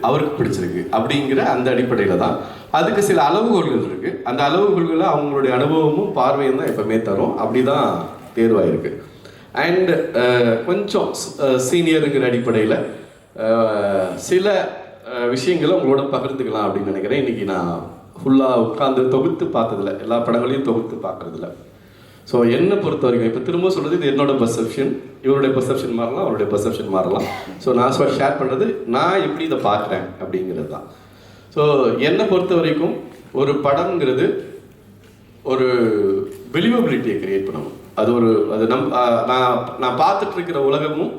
அவருக்கு பிடிச்சிருக்கு அப்படிங்கிற அந்த அடிப்படையில் தான். அதுக்கு சில அளவுகோல்கள் இருக்குது. அந்த அளவுகோல்களை அவங்களுடைய அனுபவமும் பார்வையும் தான் எப்பவுமே தரும். அப்படி தான் தேர்வாயிருக்கு. அண்ட் கொஞ்சம் சீனியருங்கிற அடிப்படையில் சில விஷயங்களை உங்களோட பகிர்ந்துக்கலாம் அப்படின்னு நினைக்கிறேன். இன்றைக்கி நான் ஃபுல்லாக உட்காந்து தொகுத்து பார்த்ததில்ல, எல்லா படங்களையும் தொகுத்து பார்க்குறதில்ல. ஸோ என்னை பொறுத்த வரைக்கும் இப்போ திரும்ப சொல்கிறது, இது என்னோட பர்செப்ஷன். இவருடைய பர்செப்ஷன் மாறலாம், அவருடைய பர்செப்ஷன் மாறலாம். ஸோ நான் ஷேர் பண்ணுறது நான் எப்படி இதை பார்க்குறேன் அப்படிங்கிறது தான். ஸோ என்னை பொறுத்த வரைக்கும் ஒரு படம்ங்கிறது ஒரு பிலீவபிலிட்டியை கிரியேட் பண்ணணும். அது நான் பார்த்துட்டு இருக்கிற உலகமும்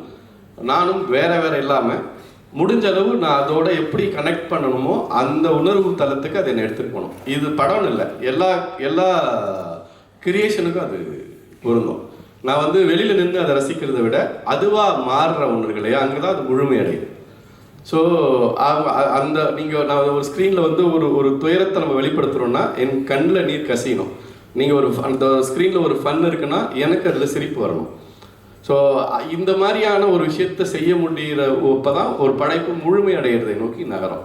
நானும் வேற இல்லாமல் முடிஞ்ச அளவு நான் அதோட எப்படி கனெக்ட் பண்ணணுமோ அந்த உணர்வு தளத்துக்கு அதை என்னை எடுத்துகிட்டு போகணும். இது படம்னு இல்லை, எல்லா கிரியேஷனுக்கும் அது பொருந்தும். நான் வந்து வெளியில் நின்று அதை ரசிக்கிறத விட அதுவாக மாறுற ஒன்றுகளையே அங்கே தான் அது முழுமையடையுது. ஸோ அந்த நான் ஒரு ஸ்க்ரீனில் வந்து ஒரு துயரத்தை நம்ம வெளிப்படுத்துகிறோன்னா என் கண்ணில் நீர் கசியணும். நீங்கள் அந்த ஸ்க்ரீனில் ஒரு ஃபன் இருக்குன்னா எனக்கு அதில் சிரிப்பு வரணும். ஸோ இந்த மாதிரியான ஒரு விஷயத்தை செய்ய முடிகிறப்போ தான் ஒரு படைப்பு முழுமை அடைகிறதை நோக்கி நகரும்.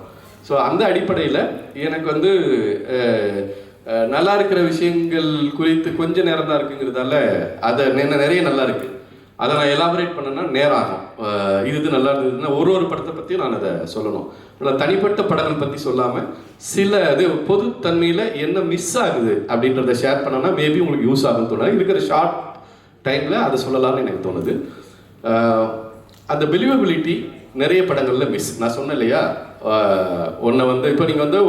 ஸோ அந்த அடிப்படையில் எனக்கு வந்து நல்லா இருக்கிற விஷயங்கள் குறித்து கொஞ்சம் நேரம் தான் இருக்குங்கிறதால அதை நிறைய நல்லா இருக்குது. அதை நான் எலாபரேட் பண்ணேன்னா நேரம் ஆகும். இது நல்லா இருந்ததுன்னா ஒரு படத்தை பற்றியும் நான் அதை சொல்லணும். நான் தனிப்பட்ட படங்கள் பற்றி சொல்லாமல் சில இது பொதுத்தன்மையில் என்ன மிஸ் ஆகுது அப்படின்றத ஷேர் பண்ணோன்னா மேபி உங்களுக்கு யூஸ் ஆகும்னு தோணுது. இருக்கிற ஷார்ட் டைமில் அதை சொல்லலாம்னு எனக்கு தோணுது. அந்த பிலீவபிலிட்டி நிறைய படங்களில் மிஸ். நான் சொன்னேன் இல்லையா, ஒன்றை வந்து இப்போ நீங்கள் வந்து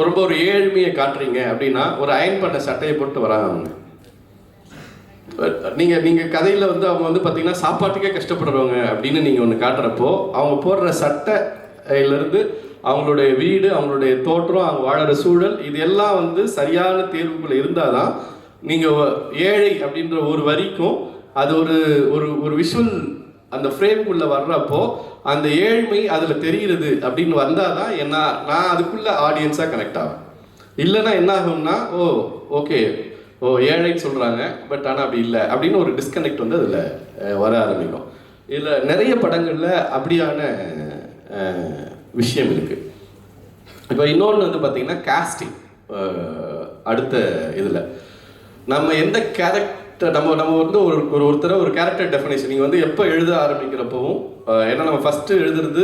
ரொம்ப ஒரு ஏழ்மையை காட்டுறீங்க அப்படின்னா ஒரு அயன் பண்ண சட்டையை போட்டு வராங்க அவங்க. நீங்கள் கதையில் வந்து அவங்க வந்து பார்த்தீங்கன்னா சாப்பாட்டுக்கே கஷ்டப்படுறவங்க அப்படின்னு நீங்கள் ஒன்று காட்டுறப்போ அவங்க போடுற சட்டையிலேருந்து அவங்களுடைய வீடு, அவங்களுடைய தோற்றம், அவங்க வாழற சூழல், இது எல்லாம் வந்து சரியான தேர்வுக்குள்ளே இருந்தால் தான் நீங்கள் ஏழை அப்படின்ற ஒரு வரிக்கும் அது ஒரு விஷுவல் அந்த ஃப்ரேம்குள்ளே வர்றப்போ அந்த ஏழ்மை அதில் தெரிகிறது அப்படின்னு வந்தால் தான் நான் அதுக்குள்ளே ஆடியன்ஸாக கனெக்ட் ஆகும். இல்லைன்னா என்ன ஆகும்னா ஓகே ஏழைன்னு சொல்கிறாங்க பட் ஆனால் அப்படி இல்லை அப்படின்னு ஒரு டிஸ்கனெக்ட் வந்து அதில் வர ஆரம்பிக்கும். இதில் நிறைய படங்களில் அப்படியான விஷயம் இருக்குது. இப்போ இன்னொன்று வந்து பார்த்திங்கன்னா காஸ்டிங். அடுத்த இதில் நம்ம எந்த கேரக்டர் நம்ம வந்து ஒருத்தரை ஒரு கேரக்டர் டெஃபினேஷன் நீங்கள் வந்து எப்போ எழுத ஆரம்பிக்கிறப்பவும், ஏன்னா நம்ம ஃபஸ்ட்டு எழுதுறது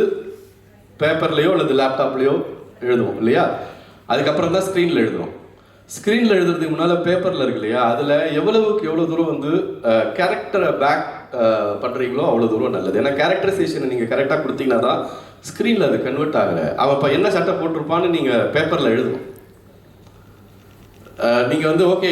பேப்பர்லேயோ அல்லது லேப்டாப்லேயோ எழுதுவோம் இல்லையா, அதுக்கப்புறம் தான் ஸ்க்ரீனில் எழுதுவோம். ஸ்க்ரீனில் எழுதுறதுக்கு முன்னால் பேப்பரில் இருக்கு இல்லையா, அதில் எவ்வளவுக்கு எவ்வளோ தூரம் வந்து கேரக்டரை பேக் பண்ணுறீங்களோ அவ்வளோ தூரம் நல்லது. ஏன்னா கேரக்டரைசேஷனை நீங்கள் கரெக்டாக கொடுத்தீங்கன்னா தான் ஸ்க்ரீனில் அது கன்வெர்ட் ஆகலை. அவன் இப்போ என்ன சட்டை போட்டிருப்பான்னு நீங்கள் பேப்பரில் எழுதணும். நீங்கள் வந்து ஓகே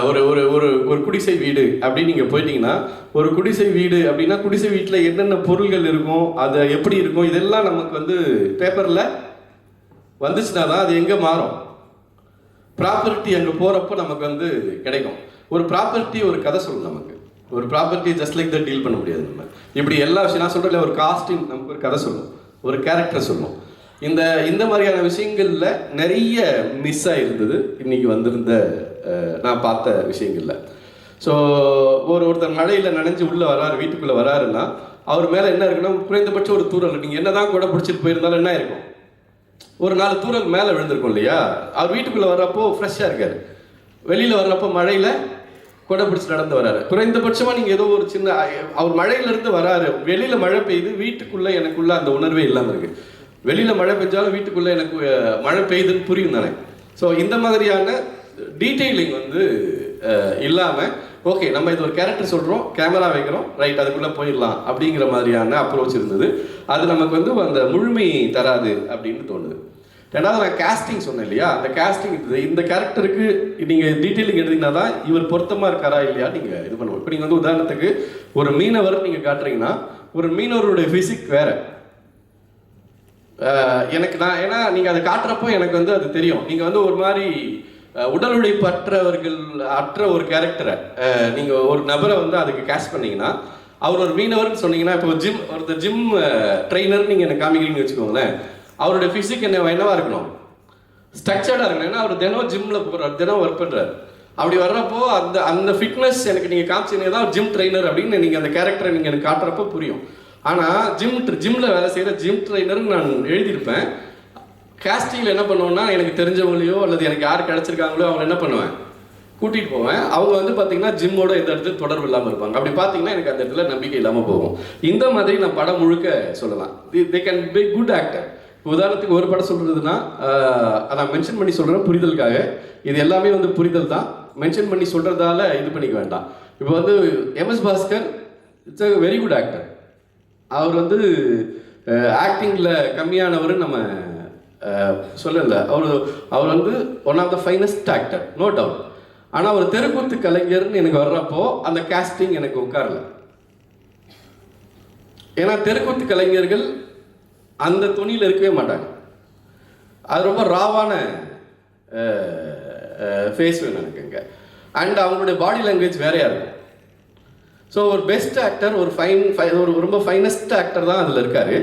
ஒரு ஒரு ஒரு ஒரு குடிசை வீடு அப்படின்னு நீங்கள் போயிட்டீங்கன்னா, ஒரு குடிசை வீடு அப்படின்னா குடிசை வீட்டில் என்னென்ன பொருள்கள் இருக்கும், அது எப்படி இருக்கும், இதெல்லாம் நமக்கு வந்து பேப்பரில் வந்துச்சுன்னா தான் அது எங்கே மாறும். ப்ராப்பர்ட்டி அங்கே போகிறப்போ நமக்கு வந்து கிடைக்கும். ஒரு ப்ராப்பர்ட்டி ஒரு கதை சொல்லணும். நமக்கு ஒரு property just like that deal பண்ண முடியாது. நம்ம இப்படி எல்லா விஷயம் நான் சொல்கிறேன், ஒரு காஸ்டிங் நமக்கு ஒரு கதை சொல்லணும், ஒரு கேரக்டர் சொல்லணும். இந்த மாதிரியான விஷயங்களில் நிறைய மிஸ் ஆகிருந்தது இன்றைக்கி வந்திருந்த நான் பார்த்த விஷயங்களில். ஸோ ஒருத்தர் மழையில் நனைஞ்சு உள்ளே வராரு, வீட்டுக்குள்ளே வராருன்னா அவர் மேலே என்ன இருக்குன்னா குறைந்தபட்சம் ஒரு தூரல். நீங்கள் என்ன தான் கூட பிடிச்சிட்டு போயிருந்தாலும் என்ன இருக்கும், ஒரு 4 தூரல் மேலே விழுந்திருக்கும் இல்லையா. அவர் வீட்டுக்குள்ளே வர்றப்போ ஃப்ரெஷ்ஷாக இருக்கார், வெளியில் வர்றப்போ மழையில் கொடை பிடிச்சி நடந்து வராரு. குறைந்தபட்சமாக நீங்கள் ஏதோ ஒரு சின்ன அவர் மழையிலேருந்து வராரு, வெளியில் மழை பெய்யுது, வீட்டுக்குள்ளே எனக்குள்ளே அந்த உணர்வே இல்லாமல் இருக்குது. வெளியில் மழை பெஞ்சாலும் வீட்டுக்குள்ளே எனக்கு மழை பெய்யுதுன்னு புரியும் தானே. ஸோ இந்த மாதிரியான டீட்டெயிலிங் வந்து இல்லாமல் ஓகே நம்ம இது ஒரு கேரக்டர் சொல்கிறோம், கேமரா வைக்கிறோம், ரைட் அதுக்குள்ளே போயிடலாம் அப்படிங்கிற மாதிரியான அப்ரோச் இருந்தது. அது நமக்கு வந்து அந்த முழுமை தராது அப்படின்னு தோணுது. ரெண்டாவது நான் கேஸ்டிங் சொன்னேன் இல்லையா, அந்த கேஸ்டிங் இந்த கேரக்டருக்கு நீங்கள் டீட்டெயிலிங் எடுத்தீங்கன்னா தான் இவர் பொருத்தமாக இருக்காரா இல்லையா நீங்கள் இது பண்ணுவோம். இப்போ நீங்கள் வந்து உதாரணத்துக்கு ஒரு மீனவர் நீங்கள் காட்டுறீங்கன்னா ஒரு மீனவருடைய ஃபிசிக் வேறு எனக்கு ஏன்னா நீங்கள் அதை காட்டுறப்போ எனக்கு வந்து அது தெரியும். நீங்கள் வந்து ஒரு மாதிரி உடல் உழைப்பு அற்ற ஒரு கேரக்டரை நீங்கள் ஒரு நபரை வந்து அதுக்கு கேஸ்ட் பண்ணீங்கன்னா, அவர் ஒரு மீனவர்னு சொன்னீங்கன்னா, இப்போ ஒருத்தர் ஜிம் ட்ரெயினர் நீங்கள் எனக்கு காமிக்கிறீங்கன்னு வச்சுக்கோங்களேன், அவருடைய ஃபிசிக் என்னவா இருக்கணும், ஸ்ட்ரக்சர்டாக இருக்கணும். ஏன்னா அவர் தினம் ஜிம்மில் போகிறார், தினம் ஒர்க் பண்ணுறாரு. அப்படி வர்றப்போ அந்த ஃபிட்னஸ் எனக்கு நீங்கள் காமிச்சிங்க தான் ஜிம் ட்ரெயினர் அப்படின்னு நீங்கள் அந்த கேரக்டரை நீங்கள் எனக்கு காட்டுறப்போ புரியும். ஆனால் ஜிம்மில் வேலை செய்கிற ஜிம் ட்ரைனருக்கு நான் எழுதியிருப்பேன். காஸ்டிங்கில் என்ன பண்ணுவேன்னா, எனக்கு தெரிஞ்சவங்களையோ அல்லது எனக்கு யார் கிடச்சிருக்காங்களோ அவங்க என்ன பண்ணுவேன், கூட்டிகிட்டு போவேன். அவங்க வந்து பார்த்தீங்கன்னா ஜிம்மோட எந்த இடத்துல தொடர்பு இல்லாமல் இருப்பாங்க. அப்படி பார்த்தீங்கன்னா எனக்கு அந்த இடத்துல நம்பிக்கை இல்லாமல் போகும். இந்த மாதிரி நான் படம் முழுக்க சொல்லலாம். They can be good actor. உதாரணத்துக்கு ஒரு படம் சொல்கிறதுனா, நான் மென்ஷன் பண்ணி சொல்கிறேன் புரிதலுக்காக. இது எல்லாமே வந்து புரிதல் தான், மென்ஷன் பண்ணி சொல்கிறதால இது பண்ணிக்க வேண்டாம். இப்போ வந்து MS Bhaskar it's a very good actor. அவர் வந்து ஆக்டிங்கில் கம்மியானவர் நம்ம சொல்லலை. அவர் வந்து one of the finest actor, no doubt. ஆனால் ஒரு தெருக்கூத்து கலைஞர்னு எனக்கு வர்றப்போ அந்த காஸ்டிங் எனக்கு உட்காரல. ஏன்னா தெருக்கூத்து கலைஞர்கள் அந்த துணியில் இருக்கவே மாட்டாங்க. அது ரொம்ப ராவான ஃபேஸ் வேணும் எனக்கு இங்கே. அண்ட் அவங்களுடைய பாடி லாங்குவேஜ் வேறையாக இருக்கும். ஸோ ஒரு பெஸ்ட் ஆக்டர், ஒரு ரொம்ப ஃபைனஸ்ட் ஆக்டர் தான் அதில் இருக்கார்.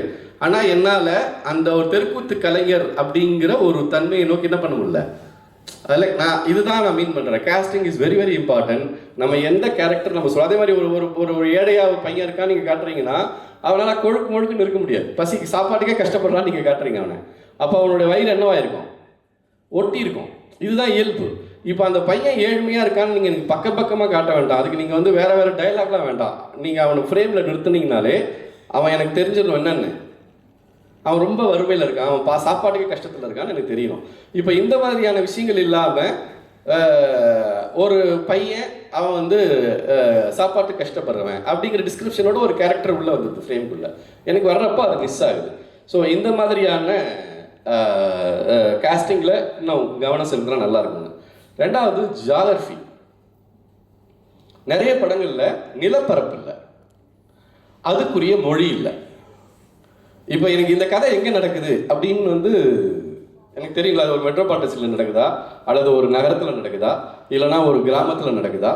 ஆனால் என்னால் அந்த ஒரு தெருக்கூத்து கலைஞர் அப்படிங்கிற ஒரு தன்மையை நோக்கி என்ன பண்ண முடியல. அதில் இதுதான் நான் மீன் பண்ணுறேன். Casting is very very important. நம்ம எந்த கேரக்டர் நம்ம சொல்ல, அதே மாதிரி ஒரு ஏழையா ஒரு பையன் இருக்கான்னு நீங்கள் காட்டுறீங்கன்னா அவனால் முழுக்குன்னு இருக்க முடியாது. பசிக்கு சாப்பாட்டுக்கே கஷ்டப்படுறான்னு நீங்கள் காட்டுறீங்க அவனை, அப்போ அவனுடைய வயிறு என்னவாக இருக்கும், ஒட்டி இருக்கும். இதுதான் இயல்பு. இப்போ அந்த பையன் ஏழ்மையாக இருக்கான்னு நீங்கள் எனக்கு பக்கமாக காட்ட வேண்டாம். அதுக்கு நீங்கள் வந்து வேறு டைலாக்லாம் வேண்டாம். நீங்கள் அவனை ஃப்ரேமில் நிறுத்துனீங்கனாலே அவன் எனக்கு தெரிஞ்சிடும் என்னென்னு. அவன் ரொம்ப வறுமையில் இருக்கான், அவன் சாப்பாட்டுக்கே கஷ்டத்தில் இருக்கான்னு எனக்கு தெரியணும். இப்போ இந்த மாதிரியான விஷயங்கள் இல்லாமல் ஒரு பையன் அவன் வந்து சாப்பாட்டுக்கு கஷ்டப்படுறவன் அப்படிங்கிற டிஸ்கிரிப்ஷனோட ஒரு கேரக்டர் உள்ளே வந்தது ஃப்ரேம்குள்ளே, எனக்கு வர்றப்போ அது மிஸ் ஆகுது. ஸோ இந்த மாதிரியான காஸ்டிங்கில் இன்னும் கவனம் செலுத்தினா நல்லா இருக்கும்னு. ரெண்டாவது ஜியாகிரஃபி. நிறைய படங்களில் நிலப்பரப்பு இல்லை, அதுக்குரிய மொழி இல்லை. இப்போ எனக்கு இந்த கதை எங்கே நடக்குது அப்படின்னு வந்து எனக்கு தெரியல. அது ஒரு மெட்ரோபாலிட்டன்ஸில் நடக்குதா, அல்லது ஒரு நகரத்தில் நடக்குதா, இல்லைனா ஒரு கிராமத்தில் நடக்குதா,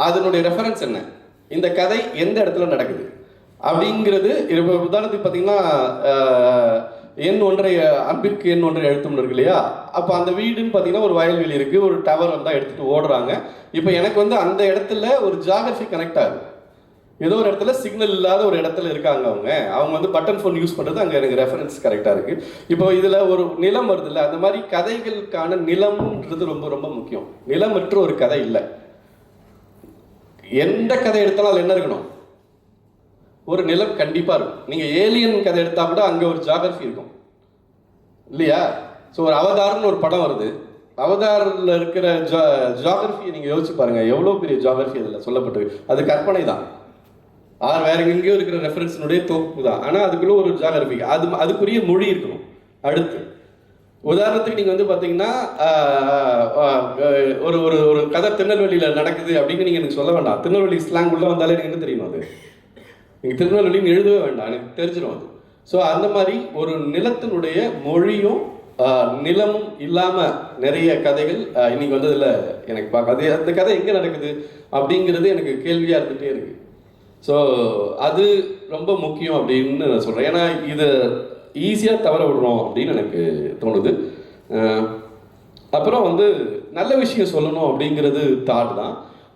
அதனுடைய ரெஃபரன்ஸ் என்ன, இந்த கதை எந்த இடத்துல நடக்குது அப்படிங்கிறது. இப்போ உதாரணத்துக்கு பார்த்தீங்கன்னா, அன்பிற்கு எண் ஒன்றை எழுத்தும்னு இருக்கு இல்லையா. அப்போ அந்த வீடுன்னு பார்த்தீங்கன்னா ஒரு வயல்வெளி இருக்குது, ஒரு டவர் வந்தால் எடுத்துகிட்டு ஓடுறாங்க. இப்போ எனக்கு வந்து அந்த இடத்துல ஒரு ஜியாகிரஃபி கனெக்ட் ஆகுது. ஏதோ ஒரு இடத்துல சிக்னல் இல்லாத ஒரு இடத்துல இருக்காங்க அவங்க வந்து பட்டன் ஃபோன் யூஸ் பண்ணுறது அங்கே எனக்கு ரெஃபரன்ஸ் கரெக்டாக இருக்குது. இப்போ இதில் ஒரு நிலம் வருது இல்லை, அந்த மாதிரி கதைகளுக்கான நிலம்ன்றது ரொம்ப ரொம்ப முக்கியம். நிலமற்ற ஒரு கதை இல்லை. எந்த கதை எடுத்தாலும் அதில் என்ன இருக்கணும், ஒரு நிலம் கண்டிப்பாக இருக்கும். நீங்கள் ஏலியன் கதை எடுத்தால் கூட அங்கே ஒரு ஜியாகிரஃபி இருக்கும் இல்லையா. ஸோ ஒரு அவதார்னு ஒரு படம் வருது, அவதாரில் இருக்கிற ஜியாகிரஃபியை நீங்கள் யோசிச்சு பாருங்கள், எவ்வளோ பெரிய ஜியாகிரஃபி அதில் சொல்லப்பட்டிருக்கு. அது கற்பனை தான், வேற எங்கேயோ இருக்கிற ரெஃபரன்ஸினுடைய தொகுப்பு தான். ஆனால் அதுக்குள்ள ஒரு ஜியாகிரஃபி, அதுக்குரிய மொழி இருக்கணும். அடுத்து உதாரணத்துக்கு நீங்கள் வந்து பார்த்தீங்கன்னா, ஒரு ஒரு ஒரு கதை திருநெல்வேலியில் நடக்குது அப்படின்னு நீங்கள் எனக்கு சொல்ல வேண்டாம். திருநெல்வேலி ஸ்லாங் உள்ள வந்தாலே எனக்கு என்ன தெரியும், அது நீங்கள் திருநெல்வேலின்னு எழுதவே வேண்டாம், எனக்கு தெரிஞ்சிடும் அது. ஸோ அந்த மாதிரி ஒரு நிலத்தினுடைய மொழியும் நிலமும் இல்லாமல் நிறைய கதைகள் இன்னைக்கு வந்ததில் எனக்கு பார்க்காது. அந்த கதை எங்கே நடக்குது அப்படிங்கிறது எனக்கு கேள்வியாக இருந்துகிட்டே இருக்குது. ஸோ அது ரொம்ப முக்கியம் அப்படின்னு நான் சொல்கிறேன். ஏன்னா இது ஈஸியாக தவற விடுறோம் அப்படின்னு எனக்கு தோணுது. அப்புறம் வந்து நல்ல விஷயம் சொல்லணும் அப்படிங்கிறது தாட் தான்.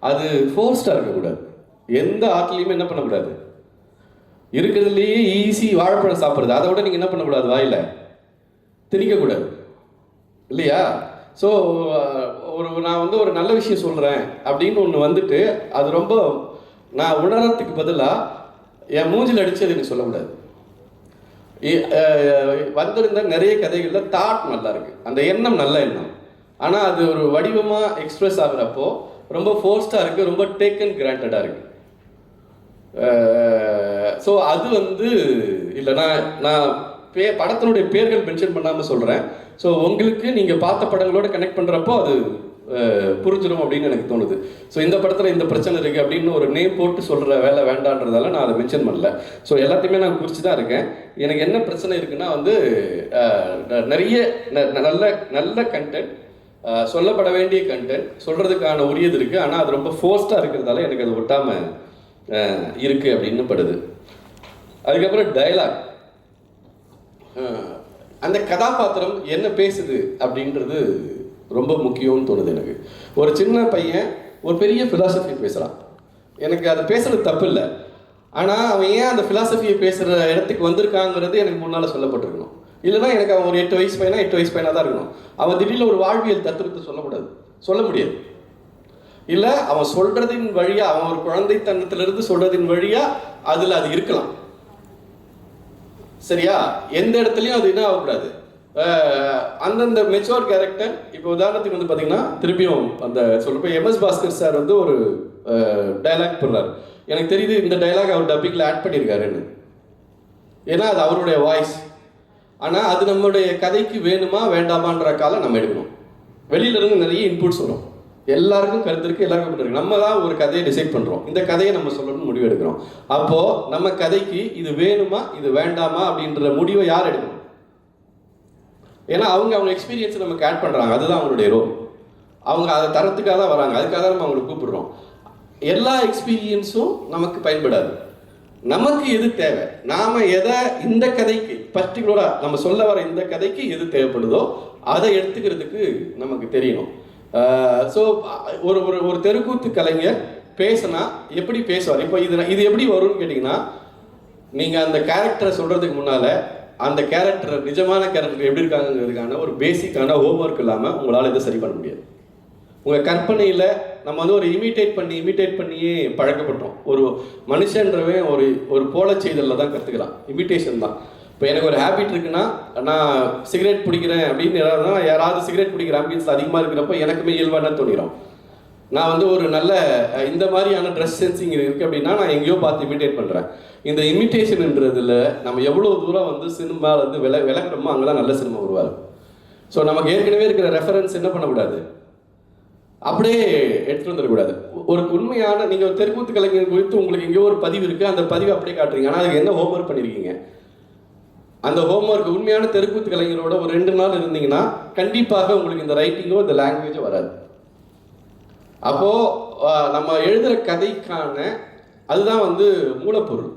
அது ஃபோர்ஸ்டாக இருக்கக்கூடாது. எந்த ஆட்லையுமே என்ன பண்ணக்கூடாது, இருக்கிறதுலேயே ஈஸி வாழைப்பழம் சாப்பிட்றது, அதை விட நீங்கள் என்ன பண்ணக்கூடாது, வாயில் திணிக்கக்கூடாது இல்லையா. ஸோ நான் வந்து ஒரு நல்ல விஷயம் சொல்கிறேன் அப்படின்னு ஒன்று வந்துட்டு அது ரொம்ப நான் உணர்றதுக்கு பதிலாக என் மூஞ்சில் அடித்து அது எனக்கு சொல்லக்கூடாது. வந்திருந்த நிறைய கதைகளில் தாட் நல்லா இருக்குது, அந்த எண்ணம் நல்ல எண்ணம், ஆனால் அது ஒரு வடிவமாக எக்ஸ்பிரஸ் ஆகுறப்போ ரொம்ப ஃபோர்ஸ்டாக இருக்குது, ரொம்ப டேக்கன் கிராண்டடாக இருக்குது. ஸோ அது வந்து இல்லைனா நான் படத்தினுடைய பேர்கள் மென்ஷன் பண்ணாமல் சொல்கிறேன். ஸோ உங்களுக்கு நீங்கள் பார்த்த படங்களோட கனெக்ட் பண்ணுறப்போ அது புரிஞ்சிடும் அப்படின்னு எனக்கு தோணுது. ஸோ இந்த படத்தில் இந்த பிரச்சனை இருக்குது அப்படின்னு ஒரு நேம் போட்டு சொல்கிற வேலை வேண்டான்றதால நான் அதை மென்ஷன் பண்ணல. ஸோ எல்லாத்தையுமே நான் குறித்து தான் இருக்கேன். எனக்கு என்ன பிரச்சனை இருக்குன்னா வந்து நிறைய நல்ல கண்டென்ட், சொல்லப்பட வேண்டிய கண்டென்ட் சொல்கிறதுக்கான உரியது இருக்குது, ஆனால் அது ரொம்ப ஃபோர்ஸ்டாக இருக்கிறதால எனக்கு அது ஒட்டாமல் இருக்குது அப்படின்னு படுது. அதுக்கப்புறம் டயலாக், அந்த கதாபாத்திரம் என்ன பேசுது அப்படின்றது ரொம்ப முக்கியம்னு தோணுது எனக்கு. ஒரு சின்ன பையன் ஒரு பெரிய ஃபிலாசபி பேசுகிறான், எனக்கு அது பேசுறது தப்பு இல்லை, ஆனால் அவன் ஏன் அந்த ஃபிலாசபியை பேசுகிற இடத்துக்கு வந்திருக்காங்கிறது எனக்கு முன்னால் சொல்லப்பட்டிருக்கணும். இல்லைனா எனக்கு அவன் ஒரு 8 வயசு பையனா 8 வயசு பையனாக தான் இருக்கணும். அவன் திடீர்னு ஒரு வாழ்வியல் தத்துவத்தை சொல்லக்கூடாது, சொல்ல முடியாது. இல்லை அவன் சொல்கிறதின் வழியாக, அவன் ஒரு குழந்தைத்தனத்திலிருந்து சொல்கிறதின் வழியாக அதில் அது இருக்கலாம். சரியா? எந்த இடத்துலையும் அது என்ன ஆகக்கூடாது, அந்தந்த மெச்சோர் கேரக்டர். இப்போ உதாரணத்துக்கு வந்து பார்த்தீங்கன்னா திருப்பியும் அந்த சொல்கிறப்ப எம்எஸ் பாஸ்கர் சார் வந்து ஒரு டைலாக் போடுறாரு. எனக்கு தெரியுது இந்த டைலாக் அவர் டப்பிங்கில் ஆட் பண்ணியிருக்காருன்னு, ஏன்னா அது அவருடைய வாய்ஸ். ஆனால் அது நம்மளுடைய கதைக்கு வேணுமா வேண்டாமான்ற காலம் நம்ம எடுக்கணும். வெளியிலேருந்து நிறைய இன்புட்ஸ் வரும், எல்லாருக்கும் கருத்து இருக்குது, எல்லாருக்கும் இருக்கு. நம்ம தான் ஒரு கதையை டிசைட் பண்ணுறோம், இந்த கதையை நம்ம சொல்லணும்னு முடிவு எடுக்கிறோம். அப்போது நம்ம கதைக்கு இது வேணுமா இது வேண்டாமா அப்படின்ற முடிவை யார் எடுக்கணும்? ஏன்னா அவங்க எக்ஸ்பீரியன்ஸை நமக்கு ஆட் பண்ணுறாங்க, அதுதான் அவங்களுடைய ரோல். அவங்க அதை தரத்துக்காக தான் வராங்க, அதுக்காக தான் நம்ம அவங்களை கூப்பிடுறோம். எல்லா எக்ஸ்பீரியன்ஸும் நமக்கு பயன்படாது. நமக்கு எது தேவை, நாம் எதை இந்த கதைக்கு பர்டிகுலராக நம்ம சொல்ல வர இந்த கதைக்கு எது தேவைப்படுதோ அதை எடுத்துக்கிறதுக்கு நமக்கு தெரியணும். ஸோ ஒரு ஒரு ஒரு தெருக்கூத்து கலைஞர் பேசினா எப்படி பேசுவார்? இப்போ இது எப்படி வரும்னு கேட்டிங்கன்னா, நீங்கள் அந்த கேரக்டரை சொல்கிறதுக்கு முன்னால் அந்த கேரக்டர் நிஜமான கேரக்டர் எப்படி இருக்காங்கிறதுக்கான ஒரு பேசிக்கான ஹோம்ஒர்க் இல்லாமல் உங்களால் இதை சரி பண்ண முடியாது. உங்கள் கற்பனையில் நம்ம வந்து ஒரு இமிட்டேட் பண்ணியே பழக்கப்பட்டோம். ஒரு மனுஷன்றவன் ஒரு ஒரு போல செய்தலில் தான் கற்றுக்கலாம், இமிட்டேஷன் தான். இப்போ எனக்கு ஒரு ஹேபிட் இருக்குன்னா, நான் சிகரெட் பிடிக்கிறேன் அப்படின்னு யாராவது சிகரெட் பிடிக்கிற ஆம்பியன்ஸ் அதிகமாக இருக்கிறப்போ எனக்குமே இயல்பான தோணிடும். நான் வந்து ஒரு நல்ல இந்த மாதிரியான ட்ரெஸ் சென்சிங் இருக்குது அப்படின்னா நான் எங்கேயோ பார்த்து இமிட்டேட் பண்ணுறேன். இந்த இமிட்டேஷன்ன்றதுல நம்ம எவ்வளோ தூரம் வந்து சினிமா வந்து விளக்குறோமோ அங்கே தான் நல்ல சினிமா உருவாது. ஸோ நமக்கு ஏற்கனவே இருக்கிற ரெஃபரன்ஸ் என்ன பண்ணக்கூடாது, அப்படியே எடுத்துகிட்டு வந்துடக்கூடாது. ஒரு உண்மையான நீங்கள் ஒரு தெருக்கூத்து கலைஞர் குறித்து உங்களுக்கு எங்கேயோ ஒரு பதிவு இருக்குது, அந்த பதிவை அப்படியே காட்டுறீங்க. ஆனால் அதுக்கு என்ன ஹோம்ஒர்க் பண்ணியிருக்கீங்க? அந்த ஹோம்ஒர்க் உண்மையான தெருக்கூத்து கலைஞரோட ஒரு 2 நாள் இருந்தீங்கன்னா கண்டிப்பாக உங்களுக்கு இந்த ரைட்டிங்கோ இந்த லாங்குவேஜோ வராது. அப்போது நம்ம எழுதுகிற கதைக்கான அதுதான் வந்து மூலப்பொருள்.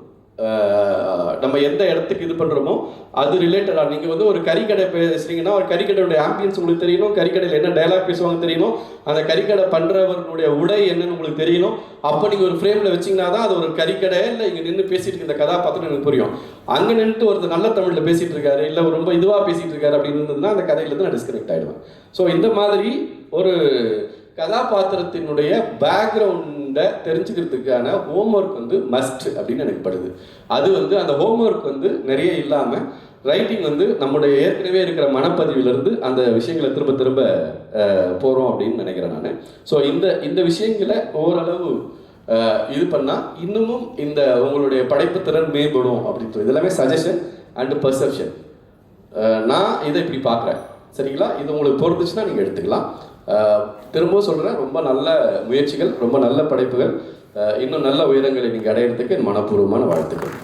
நம்ம எந்த இடத்துக்கு இது பண்ணுறோமோ அது ரிலேட்டடாக. நீங்கள் வந்து ஒரு கறிக்கடை பேசுகிறீங்கன்னா ஒரு கறிக்கடையோட ஆம்பியன்ஸ் உங்களுக்கு தெரியணும், கறிக்கடையில் என்ன டைலாக் பேசுவாங்க தெரியணும், அந்த கறிக்கடை பண்ணுறவர்களுடைய உடை என்னன்னு உங்களுக்கு தெரியணும். அப்போ நீங்கள் ஒரு ஃப்ரேமில் வச்சிங்கன்னா தான் அது ஒரு கறிக்கடை, இல்லை இங்கே நின்று பேசிகிட்டு இந்த கதாபாத்திரம் எனக்கு புரியும். அங்கே நின்றுட்டு ஒருத்தர் நல்ல தமிழில் பேசிகிட்டு இருக்காரு, இல்லை ரொம்ப இதுவாக பேசிகிட்டு இருக்காரு அப்படின்னு இருந்ததுன்னா அந்த கதையிலேருந்து நான் டிஸ்கனெக்ட் ஆகிடுவேன். ஸோ இந்த மாதிரி ஒரு கதாபாத்திரத்தினுடைய பேக்ரவுண்டை தெரிஞ்சுக்கிறதுக்கான ஹோம்ஒர்க் வந்து மஸ்ட் அப்படின்னு எனக்கு படுது. அது வந்து அந்த ஹோம்ஒர்க் வந்து நிறைய இல்லாமல் ரைட்டிங் வந்து நம்முடைய ஏற்கனவே இருக்கிற மனப்பதிவிலிருந்து அந்த விஷயங்களை திரும்ப திரும்ப போகிறோம் அப்படின்னு நினைக்கிறேன் நான். ஸோ இந்த விஷயங்களை ஓரளவு இது பண்ணால் இன்னமும் இந்த உங்களுடைய படைப்பு திறன் மேம்படும் அப்படின்றது இதெல்லாமே சஜஷன் அண்டு பர்செப்ஷன். நான் இதை இப்படி பார்க்குறேன், சரிங்களா? இது உங்களுக்கு பொறுத்துச்சுன்னா நீங்கள் எடுத்துக்கலாம். திரும்பவும் சொல்கிறேன், ரொம்ப நல்ல முயற்சிகள், ரொம்ப நல்ல படைப்புகள், இன்னும் நல்ல உயரங்களை நீங்கள் அடையிறதுக்கு என் மனப்பூர்வமான வாழ்த்துக்கள்.